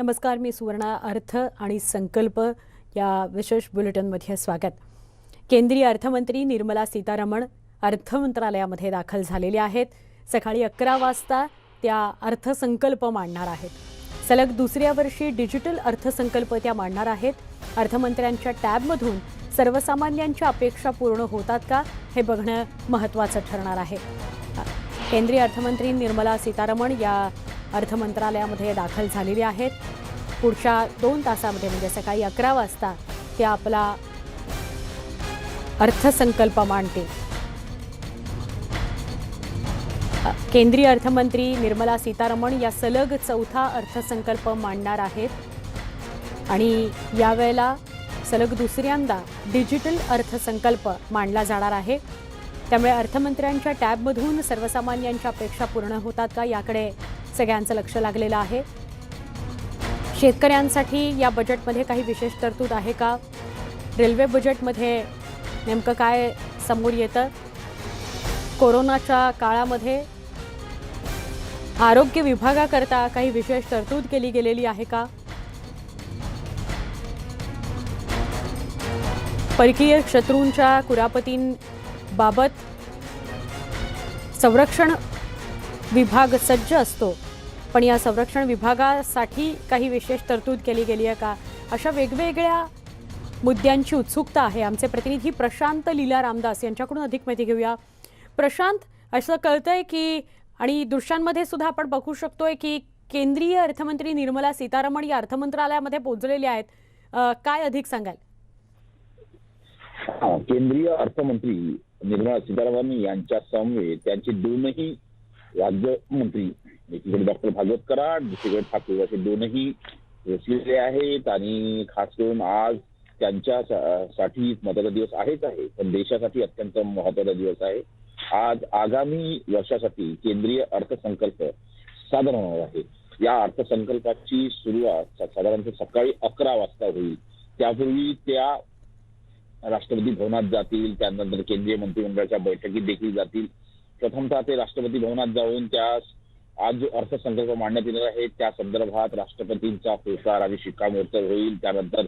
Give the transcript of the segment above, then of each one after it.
नमस्कार, मी सुवर्णा. अर्थ आणि संकल्प या विशेष बुलेटिनमध्ये स्वागत. केंद्रीय अर्थमंत्री निर्मला सीतारमण अर्थ मंत्रालयामध्ये दाखल झालेले आहेत. सकाळी 11 वाजता त्या अर्थसंकल्प मांडणार आहेत. सलग दुसऱ्या वर्षी डिजिटल अर्थसंकल्प त्या मांडणार आहेत. अर्थमंत्र्यांच्या टॅबमधून सर्वसामान्यांच्या अपेक्षा पूर्ण होतात का हे बघणं महत्त्वाचं ठरणार आहे. केंद्रीय अर्थमंत्री निर्मला सीतारमण या अर्थ मंत्रालयामध्ये दाखल झालेले आहेत. पुढच्या 2 तासामध्ये म्हणजे सकाळी 11 वाजता ते आपला अर्थसंकल्प मांडतील. केंद्रीय अर्थमंत्री निर्मला सीतारमण या सलग चौथा अर्थसंकल्प मांडणार आहेत आणि यावेळेला सलग दुसऱ्यांदा डिजिटल अर्थसंकल्प मांडला जाणार आहे. त्यामुळे अर्थमंत्र्यांच्या टॅबमधून सर्वसामान्यांच्या अपेक्षा पूर्ण होतात का याकडे सगळ्यांचं लक्ष लागलेलं आहे. शेतकऱ्यांसाठी या बजेटमध्ये काही विशेष तरतूद आहे का? रेल्वे बजेटमध्ये नेमकं काय समोर येतं? कोरोनाच्या काळामध्ये आरोग्य विभागाकरता काही विशेष तरतूद केली गेलेली आहे का? परकीय शत्रूंच्या कुरापतींबाबत संरक्षण विभाग सज्ज असतो, पण या संरक्षण विभागासाठी काही विशेष तरतूद केली गेली आहे का? अशा वेगवेगळ्या मुद्द्यांची उत्सुकता आहे. आमचे प्रतिनिधी प्रशांत लीला रामदास यांच्याकडून अधिक माहिती घेऊया. प्रशांत, असं कळतंय की आणि दृश्यांमध्ये सुद्धा आपण बघू शकतोय की केंद्रीय अर्थमंत्री निर्मला सीतारमण या अर्थमंत्रालयामध्ये पोहोचलेले आहेत. काय अधिक सांगाल? केंद्रीय अर्थमंत्री निर्मला सीतारामन यांच्या समवेत त्यांचे दोनही राज्यमंत्री, एकीकडे डॉक्टर भागवत कराड, दुसरीकडे ठाकूर, असे दोनही पोहोचलेले आहेत. आणि खास करून आज त्यांच्यासाठी महत्त्वाचा दिवस आहेच आहे, पण देशासाठी अत्यंत महत्त्वाचा दिवस आहे. आज आगामी वर्षासाठी केंद्रीय अर्थसंकल्प सादर होणार आहे. या अर्थसंकल्पाची सुरुवात साधारणतः सकाळी 11 वाजता होईल. त्यापूर्वी त्या राष्ट्रपती भवनात जातील, त्यानंतर केंद्रीय मंत्रिमंडळाच्या बैठकीत देखील जातील. प्रथमतः ते राष्ट्रपती भवनात जाऊन आज जो अर्थसंकल्प मांडण्यात येणार आहे त्या संदर्भात राष्ट्रपतींचा होकार आणि शिक्कामोर्तब होईल. त्यानंतर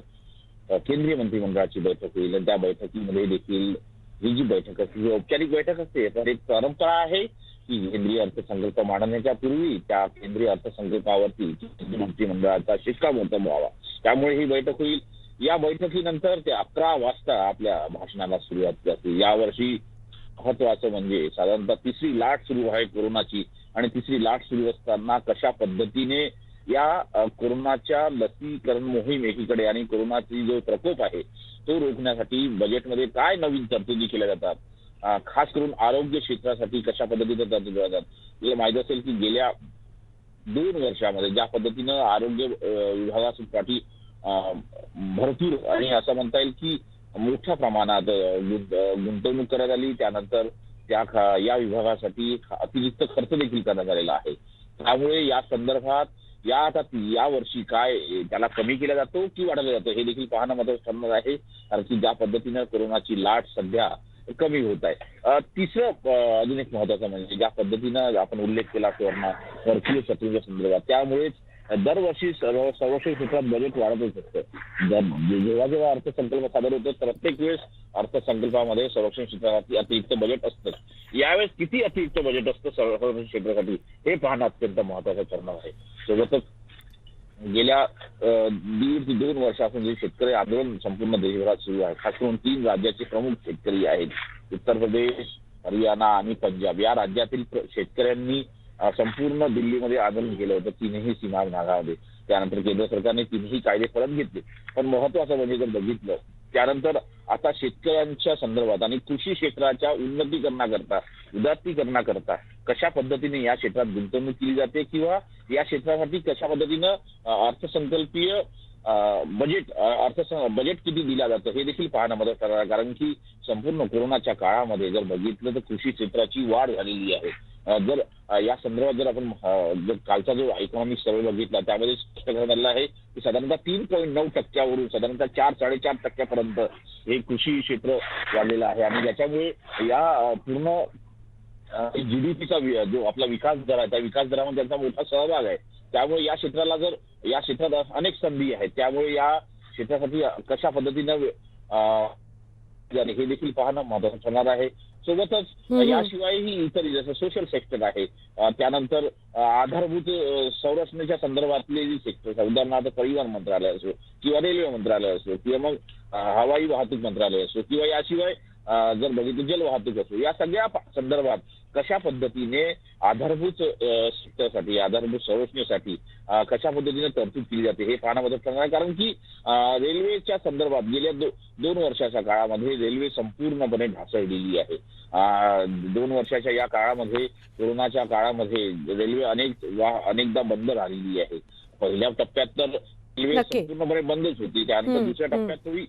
केंद्रीय मंत्रिमंडळाची बैठक होईल आणि त्या बैठकीमध्ये देखील ही जी बैठक असते ही औपचारिक बैठक असते, तर एक परंपरा आहे की केंद्रीय अर्थसंकल्प मांडण्याच्या पूर्वी त्या केंद्रीय अर्थसंकल्पावरती केंद्रीय मंत्रिमंडळाचा शिक्कामोर्तब व्हावा. त्यामुळे ही बैठक होईल. या बैठकीनंतर ते 11 वाजता आपल्या भाषणाला सुरुवात करतील. यावर्षी महत्वाचं म्हणजे साधारणतः तिसरी लाट सुरू आहे कोरोनाची, आणि तिसरी लाट सुरू असताना कशा पद्धतीने या कोरोनाच्या लसीकरण मोहीम एकीकडे आणि कोरोनाची जो प्रकोप आहे तो रोखण्यासाठी बजेटमध्ये काय नवीन तरतुदी केल्या जातात, खास करून आरोग्य क्षेत्रासाठी कशा पद्धतीने तरतुदी जातात. हे माहीत असेल की गेल्या 2 वर्षामध्ये ज्या पद्धतीनं आरोग्य विभागासाठी भरपूर आणि असं म्हणता येईल की मोठ्या प्रमाणात गुंतवणूक करण्यात आली, त्यानंतर या विभागासाठी अतिरिक्त खर्च देखील करण्यात आलेला आहे. त्यामुळे या संदर्भात या वर्षी काय त्याला कमी केला जातो की वाढवला जातो हे देखील पाहणं महत्त्वाचं ठरणार आहे. कारण की ज्या पद्धतीनं कोरोनाची लाट सध्या कमी होत आहे. तिसरं अजून एक महत्वाचं म्हणजे ज्या पद्धतीनं आपण उल्लेख केला कोरोना परकीय शत्रूंच्या संदर्भात, त्यामुळेच दरवर्षी संरक्षण क्षेत्रात बजेट वाढतच असतं. जेव्हा अर्थसंकल्प सादर होतो प्रत्येक वेळेस अर्थसंकल्पामध्ये संरक्षण क्षेत्रासाठी अतिरिक्त बजेट असतं. यावेळेस किती अतिरिक्त बजेट असतं संरक्षण क्षेत्रासाठी हे पाहणं अत्यंत महत्वाचं ठरणार आहे. सोबतच गेल्या 1.5 ते 2 वर्षापासून जे शेतकरी आंदोलन संपूर्ण देशभरात सुरू आहे, खास करून 3 राज्याचे प्रमुख शेतकरी आहेत, उत्तर प्रदेश, हरियाणा आणि पंजाब. या राज्यातील शेतकऱ्यांनी संपूर्ण दिल्लीमध्ये आंदोलन केलं होतं 3ही सीमा भागामध्ये. त्यानंतर केंद्र सरकारने 3ही कायदे परत घेतले. पण महत्वाचं म्हणजे जर बघितलं त्यानंतर आता शेतकऱ्यांच्या संदर्भात आणि कृषी क्षेत्राच्या उन्नतीकरणाकरता, उदात्तीकरणाकरता कशा पद्धतीने या क्षेत्रात गुंतवणूक केली जाते किंवा या क्षेत्रासाठी कशा पद्धतीनं अर्थसंकल्पीय बजेट किती दिला जातं हे देखील पाहणं मदत करणार. कारण की संपूर्ण कोरोनाच्या काळामध्ये जर बघितलं तर कृषी क्षेत्राची वाढ झालेली आहे. जर या संदर्भात जर आपण जर कालचा जो इकॉनॉमिक सर्व्हे बघितला त्यामध्ये स्पष्ट करण्यात आलेलं आहे की साधारणतः 3.9% साधारणतः 4-4.5% हे कृषी क्षेत्र वाढलेलं आहे. आणि याच्यामुळे या पूर्ण जीडीपीचा जो आपला विकास दर आहे त्या विकास दरामध्ये त्यांचा मोठा सहभाग आहे. त्यामुळे या क्षेत्रात अनेक संधी आहेत. त्यामुळे या क्षेत्रासाठी कशा पद्धतीनं हे देखील पाहणं महत्वाचं ठरणार आहे. सोबतच याशिवायही इतर जसं सोशल सेक्टर आहे, त्यानंतर आधारभूत संरचनेच्या संदर्भातले जे सेक्टर, उदाहरणार्थ परिवहन मंत्रालय असो किंवा रेल्वे मंत्रालय असो किंवा मग हवाई वाहतूक मंत्रालय असो किंवा याशिवाय जर बघितलं जल वाहतूक असो, या सगळ्या संदर्भात कशा पद्धतीने आधारभूत सेक्टरसाठी, आधारभूत संरचनेसाठी कशा पद्धतीने तरतूद केली जाते हे पाहणं मदत करणार आहे. कारण की रेल्वेच्या संदर्भात गेल्या 2 वर्षाच्या काळामध्ये रेल्वे संपूर्णपणे ढासळलेली आहे. 2 वर्षाच्या या काळामध्ये, कोरोनाच्या काळामध्ये रेल्वे अनेकदा बंद राहिलेली आहे. पहिल्या टप्प्यात तर रेल्वे संपूर्णपणे बंदच होती, त्यानंतर दुसऱ्या टप्प्यात तरी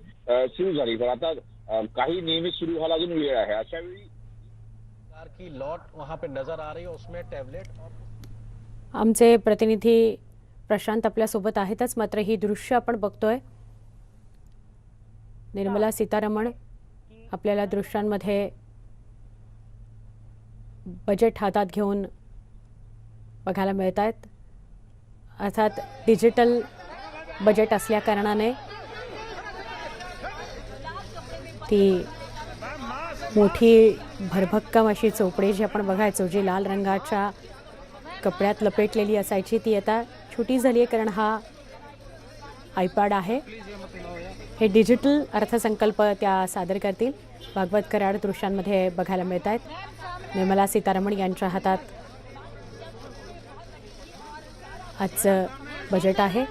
सुरू झाली, पण आता काही नियमित सुरू व्हायला अजून वेळ आहे. अशा वेळी की लॉट वहां पे नजर आ रही है, उसमें टैबलेट और आमचे प्रतिनिधी प्रशांत आपल्या सोबत आहेतच, मात्र ही दृश्य आपण बघतोय. निर्मला सीतारमण आपल्याला दृश्यांमध्ये बजेट हातात घेऊन बघायला मिळत आहेत. अर्थात डिजिटल बजेट असल्या कारणाने ती मोठी भरभक्कम अशी चोपडी जी आपण बघायचो, जी लाल रंगाच्या कपड्यात लपेटलेली असायची, ती आता छोटी झाली आहे, कारण हा आयपॅड आहे. हे डिजिटल अर्थसंकल्प त्या सादर करतील. भागवत कराड दृश्यांमध्ये बघायला मिळत आहेत. निर्मला सीतारमण यांच्या हातात आजचं बजेट आहे.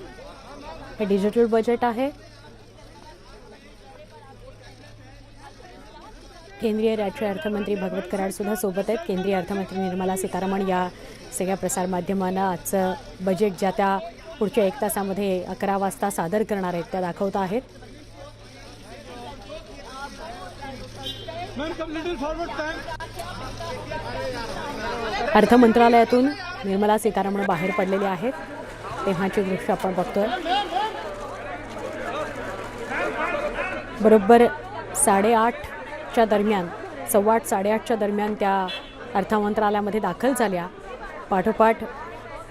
हे डिजिटल बजेट आहे. केंद्रीय राज्य अर्थमंत्री भागवत कराड सुद्धा सोबत आहेत. केंद्रीय अर्थमंत्री निर्मला सीतारमण या सगळ्या प्रसारमाध्यमांना आजचं बजेट ज्या त्या पुढच्या 1 तासामध्ये 11 वाजता सादर करणार आहेत त्या दाखवत आहेत. अर्थ मंत्रालयातून निर्मला सीतारमण बाहेर पडलेले आहेत, तेव्हाची दृश्य आपण बघतोय. बरोबर 8:30च्या दरम्यान, 8:15 8:30च्या दरम्यान त्या अर्थ मंत्रालयामध्ये दाखल झाल्या. पाठोपाठ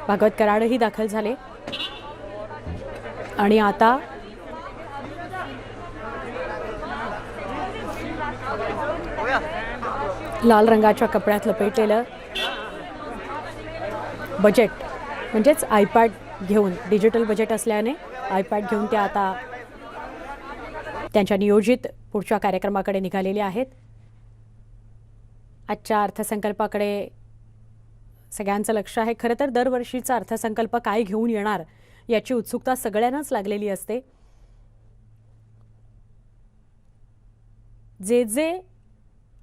भागवत कराडही दाखल झाले आणि आता लाल रंगाच्या कपड्यात लपेटलेलं बजेट म्हणजेच आयपॅड घेऊन, डिजिटल बजेट असल्याने आयपॅड घेऊन त्या आता त्यांच्या नियोजित पुढच्या कार्यक्रमाकडे निघालेले आहेत. आजच्या अर्थसंकल्पाकडे सगळ्यांचं लक्ष आहे. खरं तर दरवर्षीचा अर्थसंकल्प काय घेऊन येणार याची उत्सुकता सगळ्यांनाच लागलेली असते. जे जे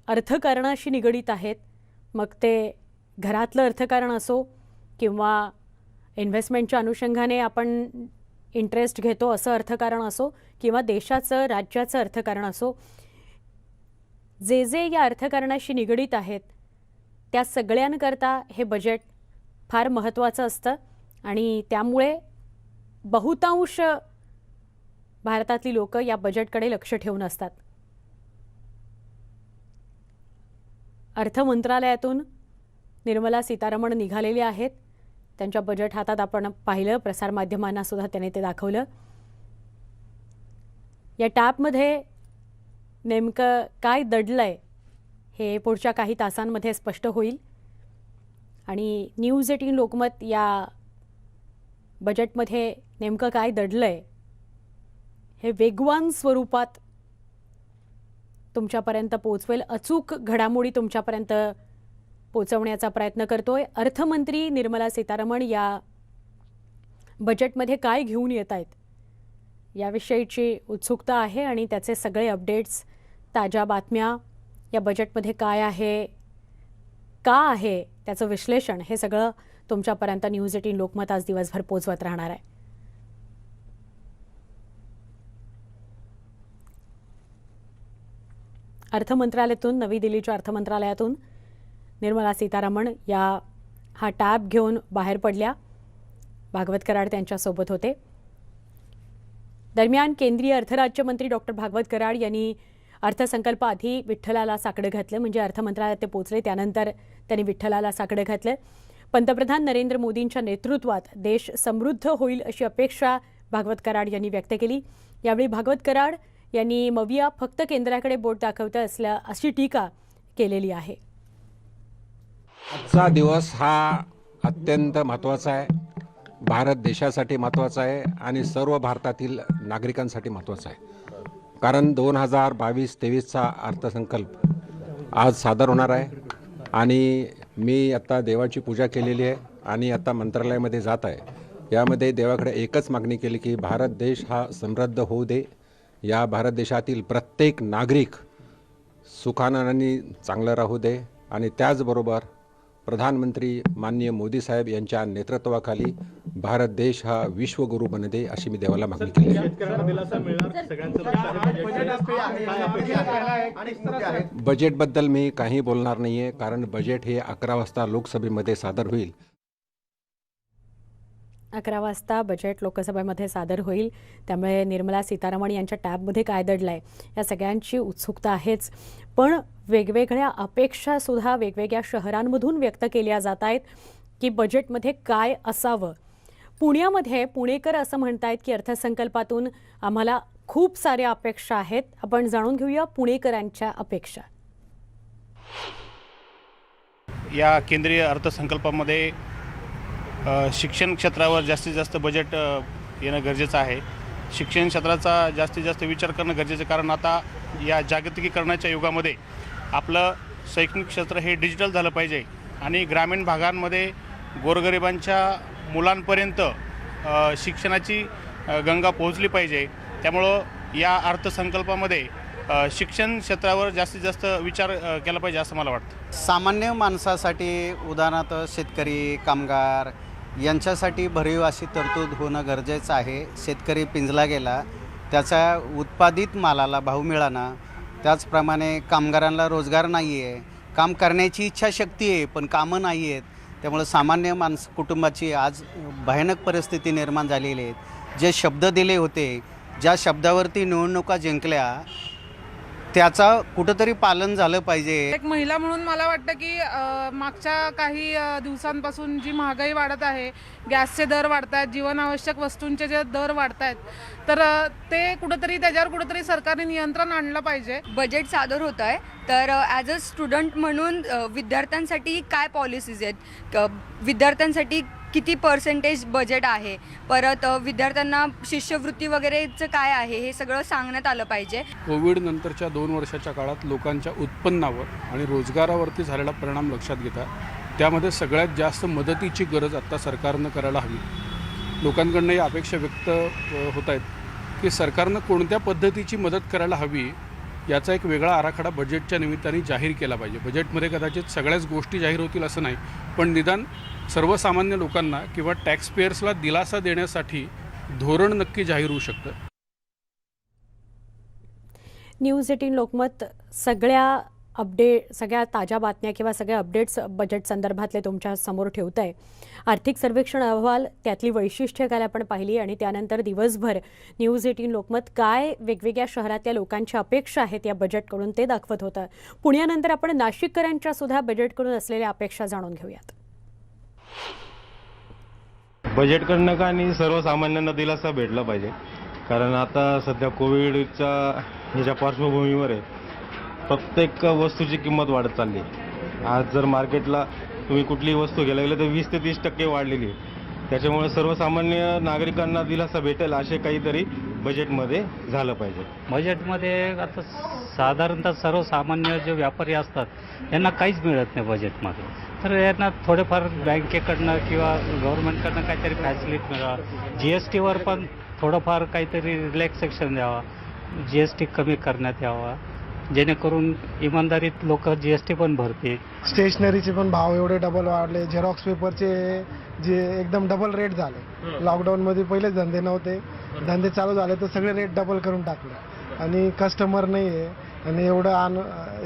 अर्थकारणाशी निगडीत आहेत, मग ते घरातलं अर्थकारण असो किंवा इन्व्हेस्टमेंटच्या अनुषंगाने आपण इंटरेस्ट घेतो असं अर्थकारण असो किंवा देशाचं, राज्याचं अर्थकारण असो, जे जे या अर्थकारणाशी निगडीत आहेत त्या सगळ्यांकरता हे बजेट फार महत्त्वाचं असतं आणि त्यामुळे बहुतांश भारतातली लोक या बजेटकडे लक्ष ठेवून असतात. अर्थ मंत्रालयातून निर्मला सीतारमण निघालेले आहेत. त्यांच्या बजेट हातात आपण पाहिलं, प्रसारमाध्यमांना सुद्धा त्याने ते दाखवलं. या टॅबमध्ये नेमकं काय दडलंय हे पुढच्या काही तासांमध्ये स्पष्ट होईल आणि न्यूज 18 लोकमत या बजेटमध्ये नेमकं काय दडलंय हे वेगवान स्वरूपात तुमच्यापर्यंत पोहोचवेल. अचूक घडामोडी तुमच्यापर्यंत पोहोचवण्याचा प्रयत्न करतोय. अर्थमंत्री निर्मला सीतारमण या बजेटमध्ये काय घेऊन येत आहेत याविषयीची उत्सुकता आहे आणि त्याचे सगळे अपडेट्स, ताज्या बातम्या, या बजेटमध्ये काय आहे, का आहे, त्याचं विश्लेषण, हे सगळं तुमच्यापर्यंत न्यूज 18 लोकमत आज दिवसभर पोहोचवत राहणार आहे. अर्थ मंत्रालयातून, नवी दिल्लीच्या अर्थ मंत्रालयातून निर्मला सीतारमण हा टॅब घेऊन बाहेर पडल्या. भागवत कराड त्यांच्यासोबत होते. दरम्यान केंद्रीय अर्थराज्यमंत्री डॉक्टर भागवत कराड यांनी अर्थसंकल्पाआधी विठ्ठलाला साकडं घातलं, म्हणजे अर्थमंत्रालयात ते पोचले त्यानंतर त्यांनी विठ्ठलाला साकडं घातलं. पंतप्रधान नरेंद्र मोदींच्या नेतृत्वात देश समृद्ध होईल अशी अपेक्षा भागवत कराड यांनी व्यक्त केली. यावेळी भागवत कराड यांनी मविया फक्त केंद्राकडे बोट दाखवतं अशी टीका केलेली आहे. आजचा दिवस हा अत्यंत महत्त्वाचा आहे. भारत देशासाठी महत्त्वाचा आहे आणि सर्व भारतातील नागरिकांसाठी महत्त्वाचा आहे. कारण 2022-23चा अर्थसंकल्प आज सादर होणार आहे आणि मी आता देवाची पूजा केलेली आहे आणि आता मंत्रालयामध्ये जात आहे. यामध्ये देवाकडे एकच मागणी केली की भारत देश हा समृद्ध होऊ दे. या भारत देशातील प्रत्येक नागरिक सुखानं आणि चांगलं राहू दे आणि त्याचबरोबर प्रधानमंत्री माननीय मोदी साहेब यांच्या नेतृत्वाखाली भारत देश हा विश्वगुरू बनू दे अशी मी देवाला मागणी केली आहे. बजेटबद्दल मी काही बोलणार नाही आहे, कारण बजेट हे 11 वाजता लोकसभेमध्ये सादर होईल. 11 वाजता बजेट लोकसभेमध्ये सादर होईल. त्यामुळे निर्मला सीतारामन यांच्या टॅबमध्ये काय दडलंय या सगळ्यांची उत्सुकता आहेच. पण वेगवेगळ्या अपेक्षासुद्धा वेगवेगळ्या शहरांमधून व्यक्त केल्या जात आहेत की बजेटमध्ये काय असावं. पुण्यामध्ये पुणेकर असं म्हणतायत की अर्थसंकल्पातून आम्हाला खूप साऱ्या अपेक्षा आहेत. आपण जाणून घेऊया पुणेकरांच्या अपेक्षा. या केंद्रीय अर्थसंकल्पामध्ये शिक्षण क्षेत्रावर जास्तीत जास्त बजेट येणं गरजेचं आहे. शिक्षण क्षेत्राचा जास्तीत जास्त विचार करणं गरजेचं आहे, कारण आता या जागतिकीकरणाच्या युगामध्ये आपलं शैक्षणिक क्षेत्र हे डिजिटल झालं पाहिजे आणि ग्रामीण भागांमध्ये गोरगरिबांच्या मुलांपर्यंत शिक्षणाची गंगा पोहोचली पाहिजे. त्यामुळं या अर्थसंकल्पामध्ये शिक्षण क्षेत्रावर जास्तीत जास्त विचार केला पाहिजे असं मला वाटतं. सामान्य माणसासाठी उदाहरणार्थ शेतकरी, कामगार यांच्यासाठी भरीव अशी तरतूद होणं गरजेचं आहे. शेतकरी पिंजला गेला, त्याच्या उत्पादित मालाला भाव मिळाना. त्याचप्रमाणे कामगारांना रोजगार नाही आहे, काम करण्याची इच्छाशक्ती आहे पण कामं नाही आहेत. त्यामुळे सामान्य कुटुंबाची आज भयानक परिस्थिती निर्माण झालेली आहे. जे शब्द दिले होते, ज्या शब्दावरती निवडणुका जिंकल्या, त्याचा कुठंतरी पालन झालं पाहिजे. एक महिला म्हणून मला वाटतं की मागच्या काही दिवसांपासून जी महागाई वाढत आहे, गॅसचे दर वाढत आहेत, जीवनावश्यक वस्तूंचे जे दर वाढत आहेत, तर ते कुठंतरी त्याच्यावर कुठंतरी सरकारने नियंत्रण आणलं पाहिजे. बजेट सादर होत आहे, तर ॲज अ स्टुडंट म्हणून विद्यार्थ्यांसाठी काय पॉलिसीज आहेत, विद्यार्थ्यांसाठी किती पर्सेंटेज बजेट आहे, परत विद्यार्थ्यांना शिष्यवृत्ती वगैरेचं काय आहे, हे सगळं सांगण्यात आलं पाहिजे. कोविड नंतरच्या 2 वर्षाच्या काळात लोकांच्या उत्पन्नावर आणि रोजगारावरती झालेला परिणाम लक्षात घेता त्यामध्ये सगळ्यात जास्त मदतीची गरज आत्ता सरकारनं करायला हवी. लोकांकडनं या अपेक्षा व्यक्त होत आहेत की सरकारनं कोणत्या पद्धतीची मदत करायला हवी याचा एक वेगळा आराखडा बजेटच्या निमित्ताने जाहीर केला पाहिजे. बजेटमध्ये कदाचित सगळ्याच गोष्टी जाहीर होतील असं नाही, पण निदान सर्वसामान्य लोकांना किंवा टॅक्सपेयर्सला दिलासा देण्यासाठी धोरण नक्की जाहीर होऊ शकतं. न्यूज 18 लोकमत सगळ्या ताज्या बातम्या किंवा सगळे अपडेट्स बजेट संदर्भातले तुमच्या समोर ठेवत आहे. आर्थिक सर्वेक्षण अहवाल, त्यातली वैशिष्ट्ये काय आपण पाहिली आणि त्यानंतर दिवसभर न्यूज 18 लोकमत काय वेगवेगळ्या शहरातल्या लोकांच्या अपेक्षा आहेत या बजेटकडून ते दाखवत होतं. पुण्यानंतर आपण नाशिककरांच्या सुद्धा बजेटकडून असलेल्या अपेक्षा जाणून घेऊयात. बजेटकडनं का आणि सर्वसामान्यांना दिलासा भेटला पाहिजे, कारण आता सध्या कोविडच्या ह्याच्या पार्श्वभूमीवर आहे प्रत्येक वस्तूची किंमत वाढत चालली. आज जर मार्केटला तुम्ही कुठलीही वस्तू घ्यायला गेलं तर 20 ते 30% वाढलेली आहे. त्याच्यामुळे सर्वसामान्य नागरिकांना दिलासा भेटेल असे काहीतरी बजेटमध्ये झालं पाहिजे. बजेटमध्ये आता साधारणतः सर्वसामान्य जे व्यापारी असतात यांना काहीच मिळत नाही बजेटमध्ये, तर यांना थोडेफार बँकेकडनं किंवा गव्हर्नमेंटकडनं काहीतरी फॅसिलिटी मिळावा. GSTवर पण थोडंफार काहीतरी रिलॅक्सेशन द्यावा, GST कमी करण्यात यावा, जेणेकरून इमानदारीत लोक GST पण भरतील. स्टेशनरीचे पण भाव एवढे डबल वाढले, झेरॉक्स पेपरचे जे एकदम डबल रेट झाले. लॉकडाऊनमध्ये पहिलेच धंदे नव्हते, धंदे चालू झाले तर सगळे रेट डबल करून टाकले आणि कस्टमर नाही आहे. आणि एवढं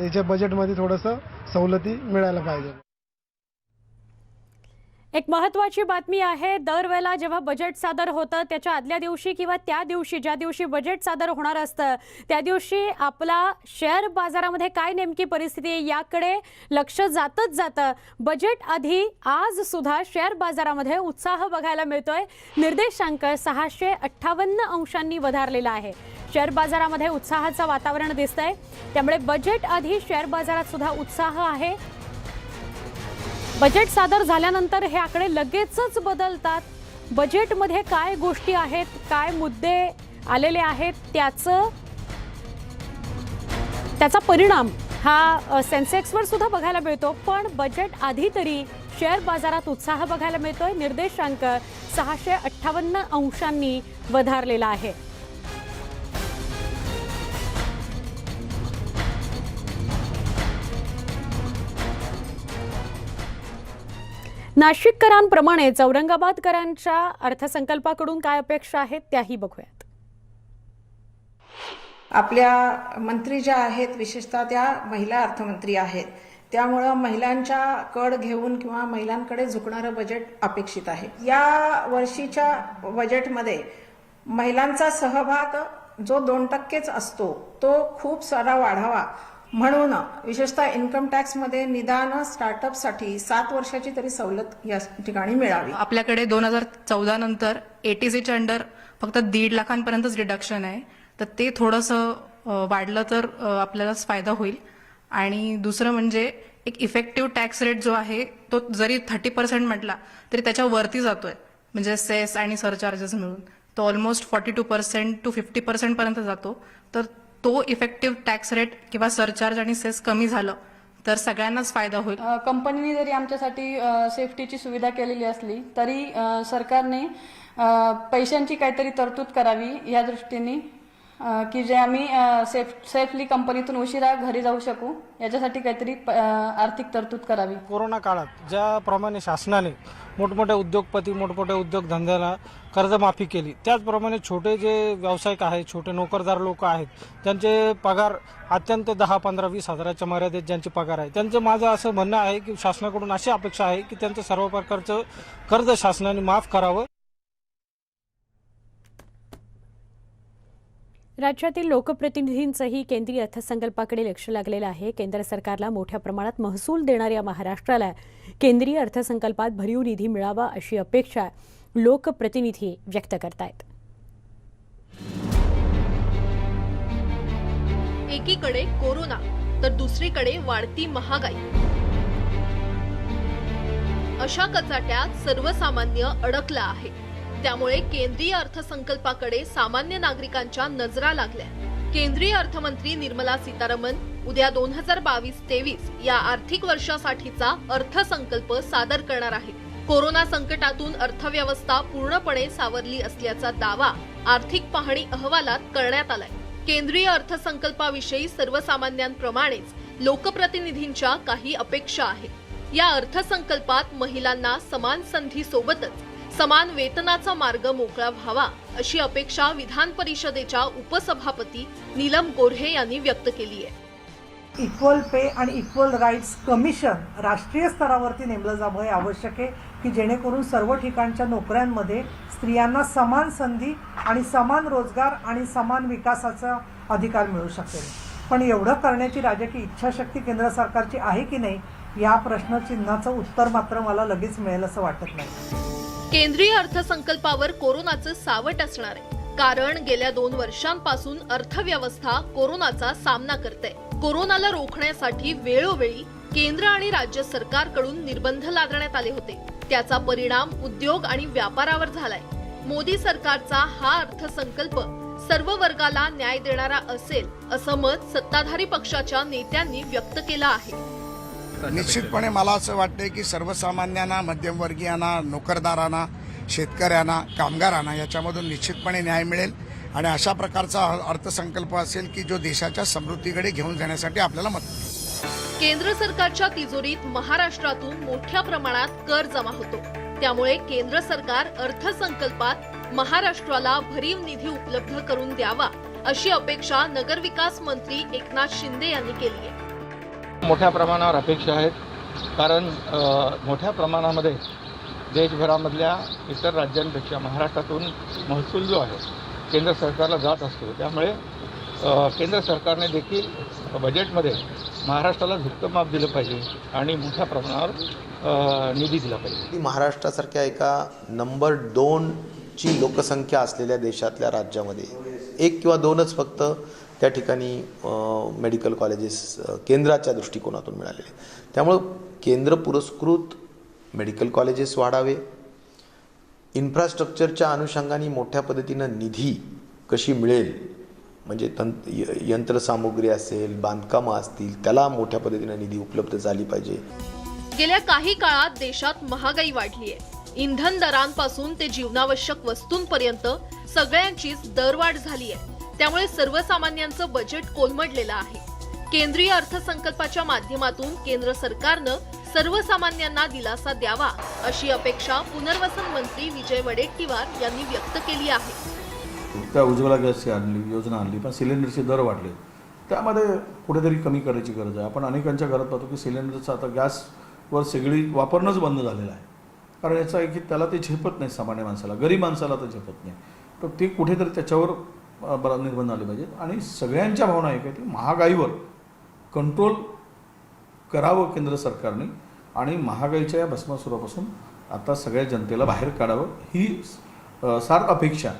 याच्या बजेटमध्ये थोडंसं सवलती मिळायला पाहिजे. एक महत्त्वाची बातमी आहे. दरवेळेला जेव्हा बजेट सादर होतं त्याच्या आदल्या दिवशी किंवा त्या दिवशी ज्या दिवशी बजेट सादर होणार असतं त्या दिवशी आपला शेअर बाजारामध्ये काय नेमकी परिस्थिती आहे याकडे लक्ष जातच जातं. बजेट आधी आज सुद्धा शेअर बाजारामध्ये उत्साह बघायला मिळतोय. निर्देशांक 658 अंशांनी वधारलेला आहे. शेअर बाजारामध्ये उत्साहाचं वातावरण दिसतंय. त्यामुळे बजेट आधी शेअर बाजारात सुद्धा उत्साह आहे. बजेट सादर झाल्यानंतर हे आकडे लगेचच बदलतात. बजेटमध्ये काय गोष्टी आहेत, काय मुद्दे आलेले आहेत त्याचा परिणाम हा सेन्सेक्सवर सुद्धा बघायला मिळतो. पण बजेट आधी तरी शेअर बाजारात उत्साह बघायला मिळतोय. निर्देशांक 658 अंशांनी वधारलेला आहे. नाशिककरांप्रमाणेच औरंगाबादकरांच्या अर्थसंकल्पाकडून काय अपेक्षा आहेत त्याही बघूयात. आपल्या मंत्री ज्या आहेत विशेषतः त्या महिला अर्थमंत्री आहेत, त्यामुळं महिलांच्या कड घेऊन किंवा महिलांकडे झुकणारं बजेट अपेक्षित आहे. या वर्षीच्या बजेटमध्ये महिलांचा सहभाग जो 2%च असतो तो खूप सारा वाढावा म्हणून विशेषतः इन्कम टॅक्समध्ये निदान स्टार्टअपसाठी 7 वर्षाची तरी सवलत या ठिकाणी मिळावी. आपल्याकडे 2014 नंतर ATCच्या अंडर फक्त 1.5 लाखांपर्यंतच डिडक्शन आहे, तर ते थोडंसं वाढलं तर आपल्यालाच फायदा होईल. आणि दुसरं म्हणजे एक इफेक्टिव्ह टॅक्स रेट जो आहे तो जरी 30% म्हटला तरी त्याच्या वरती जातोय, म्हणजे सेस आणि सरचार्जेस मिळून तो ऑलमोस्ट 42% to 50% पर्यंत जातो. तर तो इफेक्टिव्ह टॅक्स रेट किंवा सरचार्ज आणि सेस कमी झालं तर सगळ्यांनाच फायदा होईल. कंपनीने जरी आमच्यासाठी सेफ्टीची सुविधा केलेली असली तरी सरकारने पैशांची काहीतरी तरतूद करावी या दृष्टीने की जे आम्ही सेफली कंपनीतून उशिरा घरी जाऊ शकू याच्यासाठी काहीतरी आर्थिक तरतूद करावी. कोरोना काळात ज्याप्रमाणे शासनाने मोठमोठ्या उद्योगपती मोठमोठ्या उद्योगधंद्याला कर्जमाफी केली, त्याचप्रमाणे छोटे जे व्यावसायिक आहेत, छोटे नोकरदार लोक आहेत, त्यांचे पगार अत्यंत 10, 15, 20 हजाराच्या मर्यादेत ज्यांचे पगार आहे, त्यांचं माझं असं म्हणणं आहे की शासनाकडून अशी अपेक्षा आहे की त्यांचं सर्व प्रकारचं कर्ज शासनाने माफ करावं. राज्यातील लोकप्रतिनिधींचंही केंद्रीय अर्थसंकल्पाकडे लक्ष लागलेलं आहे. केंद्र सरकारला मोठ्या प्रमाणात महसूल देणाऱ्या महाराष्ट्राला केंद्रीय अर्थसंकल्पात भरीव निधी मिळावा अशी अपेक्षा लोकप्रतिनिधी व्यक्त करतायत. एकीकडे कोरोना तर दुसरीकडे वाढती महागाई, अशा कचाट्यात सर्वसामान्य अडकला आहे. त्यामुळे केंद्रीय अर्थसंकल्पाकडे सामान्य नागरिकांच्या नजरा लागल्या. केंद्रीय अर्थमंत्री निर्मला सीतारामन उद्या 2022-23 या आर्थिक वर्षासाठीचा अर्थसंकल्प सादर करणार आहेत. कोरोना संकटातून अर्थव्यवस्था पूर्णपणे सावरली असल्याचा दावा आर्थिक पाहणी अहवालात करण्यात आलाय. केंद्रीय अर्थसंकल्पाविषयी सर्वसामान्यांप्रमाणेच लोकप्रतिनिधींच्या काही अपेक्षा आहेत. या अर्थसंकल्पात महिलांना समान संधी सोबतच समान वेतनाचा मार्ग मोकळा व्हावा अशी अपेक्षा विधान परिषदेच्या उपसभापती नीलम गोऱ्हे यांनी व्यक्त केली आहे. इक्वल पे आणि इक्वल राईट्स कमिशन राष्ट्रीय स्तरावरती नेमलं जावं हे आवश्यक आहे की जेणेकरून सर्व ठिकाणच्या नोकऱ्यांमध्ये स्त्रियांना समान संधी आणि समान रोजगार आणि समान विकासाचा अधिकार मिळू शकेल. पण एवढं करण्याची राजकीय इच्छाशक्ती केंद्र सरकारची आहे की नाही या प्रश्नचिन्हाचं उत्तर मात्र मला लगेच मिळेल असं वाटत नाही. केंद्रीय अर्थसंकल्पावर कोरोनाचं सावट असणार आहे, कारण गेल्या 2 वर्षांपासून अर्थव्यवस्था कोरोनाचा सामना करते. कोरोनाला रोखण्यासाठी वेळोवेळी केंद्र आणि राज्य सरकारकडून निर्बंध लादण्यात आले होते. त्याचा परिणाम उद्योग आणि व्यापारावर झालाय. मोदी सरकारचा हा अर्थसंकल्प सर्व वर्गाला न्याय देणारा असेल असं मत सत्ताधारी पक्षाच्या नेत्यांनी व्यक्त केलं आहे. निश्चितपणे मला असं वाटतंय की सर्वसामान्यांना, मध्यमवर्गीयांना, नोकरदारांना, शेतकऱ्यांना, कामगारांना याच्यामधून निश्चितपणे न्याय मिळेल आणि अशा प्रकारचा अर्थसंकल्प असेल की जो देशाच्या समृद्धीकडे घेऊन जाण्यासाठी आपल्याला मदत. केंद्र सरकारच्या तिजोरीत महाराष्ट्रातून मोठ्या प्रमाणात कर जमा होतो. त्यामुळे केंद्र सरकार अर्थसंकल्पात महाराष्ट्राला भरीव निधी उपलब्ध करून द्यावा अशी अपेक्षा नगरविकास मंत्री एकनाथ शिंदे यांनी केली आहे. मोठ्या प्रमाणावर अपेक्षा आहेत, कारण मोठ्या प्रमाणामध्ये देशभरामधल्या इतर राज्यांपेक्षा महाराष्ट्रातून महसूल जो आहे केंद्र सरकारला जात असतो. त्यामुळे केंद्र सरकारने देखील बजेटमध्ये महाराष्ट्राला झुकतं माप दिलं पाहिजे आणि मोठ्या प्रमाणावर निधी दिला पाहिजे. महाराष्ट्रासारख्या एका नंबर 2ची लोकसंख्या असलेल्या देशातल्या राज्यामध्ये 1 किंवा 2च फक्त त्या ठिकाणी मेडिकल कॉलेजेस केंद्राच्या दृष्टिकोनातून मिळालेले. त्यामुळं केंद्र पुरस्कृत मेडिकल कॉलेजेस वाढावे, इन्फ्रास्ट्रक्चरच्या अनुषंगाने मोठ्या पद्धतीनं निधी कशी मिळेल, म्हणजे यंत्रसामुग्री असेल, बांधकामं असतील, त्याला मोठ्या पद्धतीनं निधी उपलब्ध झाली पाहिजे. गेल्या काही काळात देशात महागाई वाढली आहे. इंधन दरांपासून ते जीवनावश्यक वस्तूंपर्यंत सगळ्यांचीच दरवाढ झाली आहे. त्यामुळे सर्वसामान्यांचं बजेट कोलमडलेलं आहे. केंद्रीय अर्थसंकल्पाच्या माध्यमातून केंद्र सरकारनं सर्वसामान्यांना दिलासा द्यावा अशी अपेक्षा पुनर्वसन मंत्री विजय वडेट्टीवार यांनी व्यक्त केली आहे. त्या उज्ज्वला गॅसची योजना आणली, पण सिलेंडरचे दर वाढले. त्यामध्ये कुठेतरी कमी करायची गरज आहे. आपण अनेकांच्या घरात पाहतो की सिलेंडरचं आता गॅसवर सगळी वापरणंच बंद झालेलं आहे. कारण याचं आहे की त्याला ते झेपत नाही, सामान्य माणसाला, गरीब माणसाला तर झेपत नाही. तर ते कुठेतरी त्याच्यावर निर्बंध आले पाहिजेत. आणि सगळ्यांच्या भावना आहे की महागाईवर कंट्रोल करावं केंद्र सरकारने आणि महागाईच्या या भस्मासुरापासून आता सगळ्या जनतेला बाहेर काढावं, ही सार्थ अपेक्षा.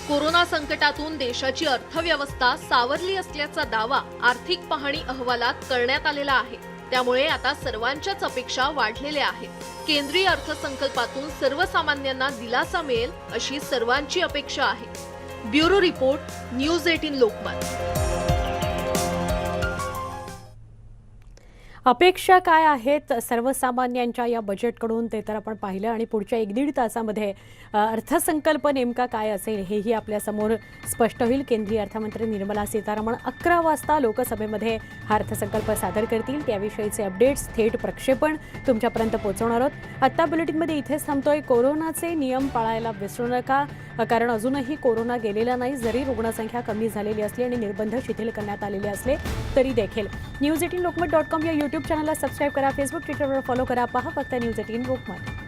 कोरोना संकटातून देशाची अर्थव्यवस्था सावरली असल्याचा दावा आर्थिक पाहणी अहवालात करण्यात आलेला आहे. त्यामुळे आता सर्वांच्याच अपेक्षा वाढलेल्या आहेत. केंद्रीय अर्थसंकल्पातून सर्वसामान्यांना दिलासा मिळेल अशी सर्वांची अपेक्षा आहे. Bureau report, news 18 Lokmat. अपेक्षा काय आहेत सर्वसामान्यांच्या या बजेटकडून ते तर आपण पाहिलं. आणि पुढच्या 1-1.5 तासामध्ये अर्थसंकल्प नेमका काय असेल हेही आपल्यासमोर स्पष्ट होईल. केंद्रीय अर्थमंत्री निर्मला सीतारामन 11 वाजता लोकसभेमध्ये हा अर्थसंकल्प सादर करतील. त्याविषयीचे अपडेट्स थेट प्रक्षेपण तुमच्यापर्यंत पोहोचवणार आहोत. आत्ता बुलेटिनमध्ये इथेच थांबतोय. कोरोनाचे नियम पाळायला विसरू नका, कारण अजूनही कोरोना गेलेला नाही. जरी रुग्णसंख्या कमी झालेली असली आणि निर्बंध शिथिल करण्यात आलेले असले तरी देखील news18lokmat.com या यूट्यूब चॅनलला सबस्क्राईब करा. फेसबुक, ट्विटरवर फॉलो करा. पहा फक्त न्यूज 18 लोकमत.